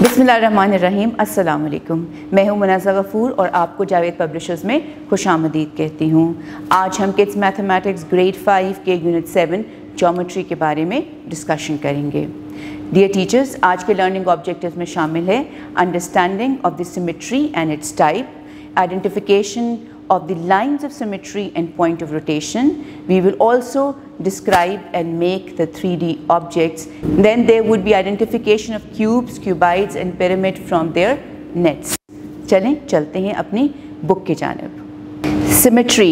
बिस्मिल्लाहिर्रहमानिर्रहीम, अस्सलाम वालेकुम। मैं हूँ मुनाज़ा गफ़ूर और आपको जावेद पब्लिशर्स में खुशामदीद कहती हूँ। आज हम किड्स मैथमेटिक्स ग्रेड 5 के यूनिट 7 ज्योमेट्री के बारे में डिस्कशन करेंगे। डियर टीचर्स, आज के लर्निंग ऑब्जेक्टिव्स में शामिल है understanding of the symmetry and it's type, identification of the lines of symmetry and point of rotation. We will also describe and make the 3D objects. Then there would be identification of cubes, cuboids and pyramid from their nets. चलते हैं अपनी book की जानिब। Symmetry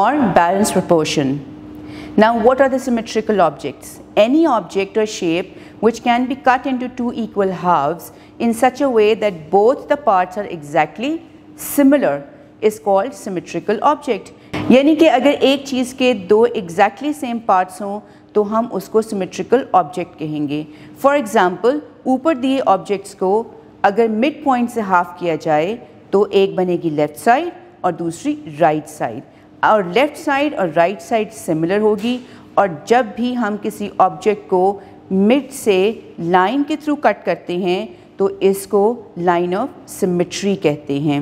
or balanced proportion. Now what are the symmetrical objects? Any object or shape which can be cut into two equal halves in such a way that both the parts are exactly similar is called symmetrical object. यानी कि अगर एक चीज़ के दो exactly same parts हों तो हम उसको symmetrical object कहेंगे। For example, ऊपर दिए objects को अगर mid point से half किया जाए तो एक बनेगी left side और दूसरी right side, और left side और right side similar होगी। और जब भी हम किसी object को mid से line के through cut करते हैं तो इसको line of symmetry कहते हैं।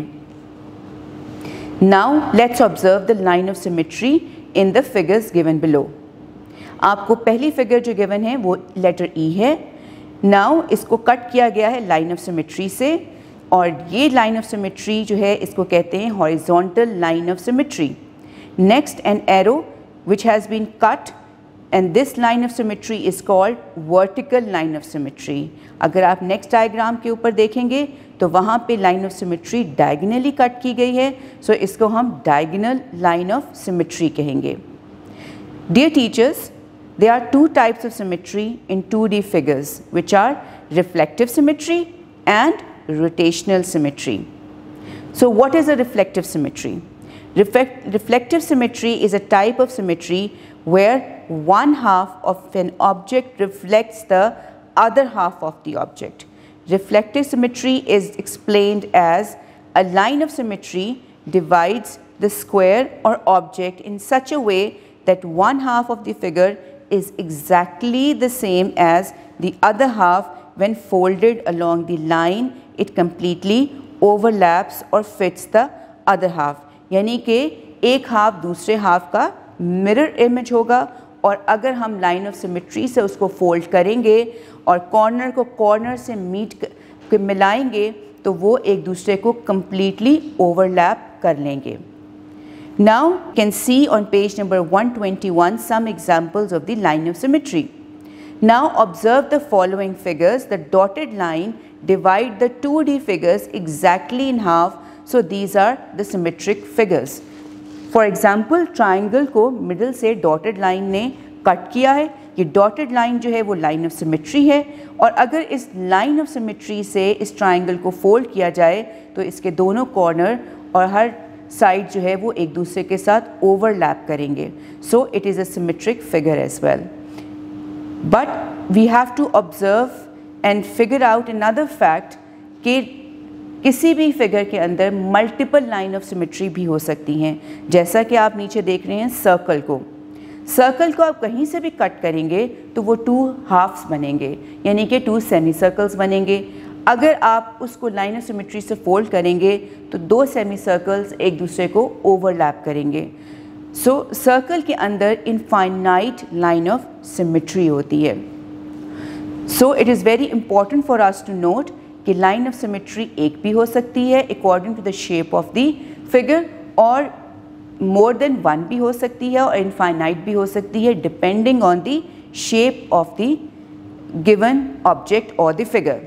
Now let's observe the line of symmetry in the figures given below. आपको पहली फिगर जो given है वो लेटर E है। Now इसको कट किया गया है line of symmetry से, और ये line of symmetry जो है इसको कहते हैं horizontal line of symmetry. Next, an arrow which has been cut and this line of symmetry is called vertical line of symmetry. अगर आप next diagram के ऊपर देखेंगे तो वहाँ पे line of symmetry diagonally cut की गई है, so इसको हम diagonal line of symmetry कहेंगे। Dear teachers, there are two types of symmetry in 2D figures, which are reflective symmetry and rotational symmetry. So what is a reflective symmetry? Reflective symmetry is a type of symmetry where one half of an object reflects the other half of the object. Reflective symmetry is explained as a line of symmetry divides the square or object in such a way that one half of the figure is exactly the same as the other half. When folded along the line, it completely overlaps or fits the other half. यानी कि एक half दूसरे half का mirror image होगा, और अगर हम line of symmetry से उसको फोल्ड करेंगे और कॉर्नर को कॉर्नर से मिलाएंगे तो वो एक दूसरे को completely overlap कर लेंगे। Now you can see on page number 121 some examples of the line of symmetry. Now observe the following figures. The dotted line divide the 2D figures exactly in half, so these are the symmetric figures. For example, triangle को middle से dotted line ने cut किया है। ये dotted line जो है वो line of symmetry है, और अगर इस line of symmetry से इस triangle को fold किया जाए तो इसके दोनों corner और हर side जो है वो एक दूसरे के साथ overlap करेंगे। So it is a symmetric figure as well. But we have to observe and figure out another fact कि किसी भी फिगर के अंदर मल्टीपल लाइन ऑफ सिमेट्री भी हो सकती हैं। जैसा कि आप नीचे देख रहे हैं सर्कल को आप कहीं से भी कट करेंगे तो वो टू हाफ्स बनेंगे, यानी कि टू सेमी सर्कल्स बनेंगे। अगर आप उसको लाइन ऑफ सिमेट्री से फोल्ड करेंगे तो दो सेमी सर्कल्स एक दूसरे को ओवरलैप करेंगे। सो सर्कल के अंदर इनफाइनाइट लाइन ऑफ सिमेट्री होती है। So it is very important for us to note कि लाइन ऑफ सिमेट्री एक भी हो सकती है according to the shape of the figure, और मोर देन वन भी हो सकती है और इनफाइनाइट भी हो सकती है depending on the shape of the given object और द फिगर।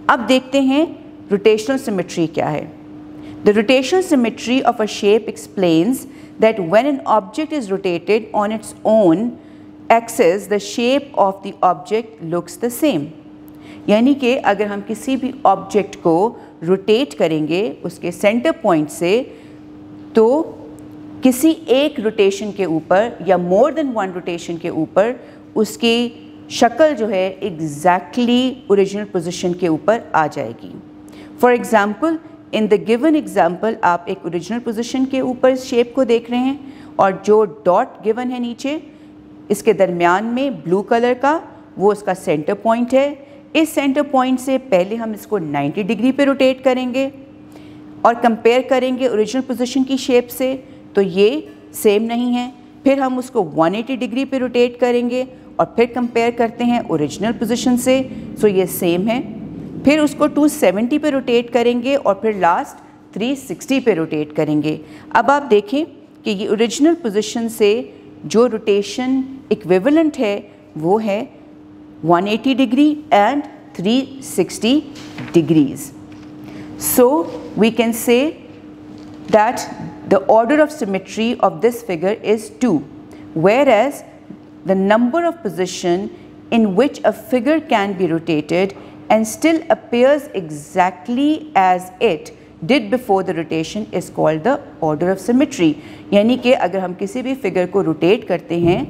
अब देखते हैं रोटेशनल सिमेट्री क्या है। The rotational symmetry of a shape explains that when an object is rotated on its own axis the shape of the object looks the same. यानी कि अगर हम किसी भी ऑब्जेक्ट को रोटेट करेंगे उसके सेंटर पॉइंट से, तो किसी एक रोटेशन के ऊपर या मोर देन वन रोटेशन के ऊपर उसकी शक्ल जो है एग्जैक्टली ओरिजिनल पोजीशन के ऊपर आ जाएगी। For example, in the given example आप एक ओरिजिनल पोजीशन के ऊपर इस शेप को देख रहे हैं, और जो डॉट गिवन है नीचे इसके दरमियान में ब्लू कलर का वो उसका सेंटर पॉइंट है। इस सेंटर पॉइंट से पहले हम इसको 90 डिग्री पे रोटेट करेंगे और कंपेयर करेंगे ओरिजिनल पोजीशन की शेप से, तो ये सेम नहीं है। फिर हम उसको 180 डिग्री पे रोटेट करेंगे और फिर कंपेयर करते हैं ओरिजिनल पोजीशन से, सो ये सेम है। फिर उसको 270 पे रोटेट करेंगे और फिर लास्ट 360 पे रोटेट करेंगे। अब आप देखें कि ये ओरिजिनल पोजीशन से जो रोटेशन इक्विवेलेंट है वो है 180 degree and 360 degrees. So we can say that the order of symmetry of this figure is 2, whereas the number of position in which a figure can be rotated and still appears exactly as it did before the rotation is called the order of symmetry. यानी कि अगर हम किसी भी figure को rotate करते हैं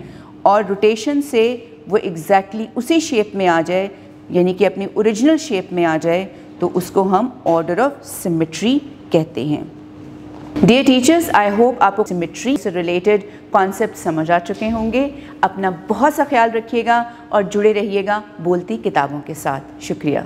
और रोटेशन से वो एग्जैक्टली उसी शेप में आ जाए, यानी कि अपनी ओरिजिनल शेप में आ जाए, तो उसको हम ऑर्डर ऑफ सिमेट्री कहते हैं। डियर टीचर्स, आई होप आपको सिमेट्री से रिलेटेड कॉन्सेप्ट समझ आ चुके होंगे। अपना बहुत सा ख्याल रखिएगा और जुड़े रहिएगा बोलती किताबों के साथ। शुक्रिया।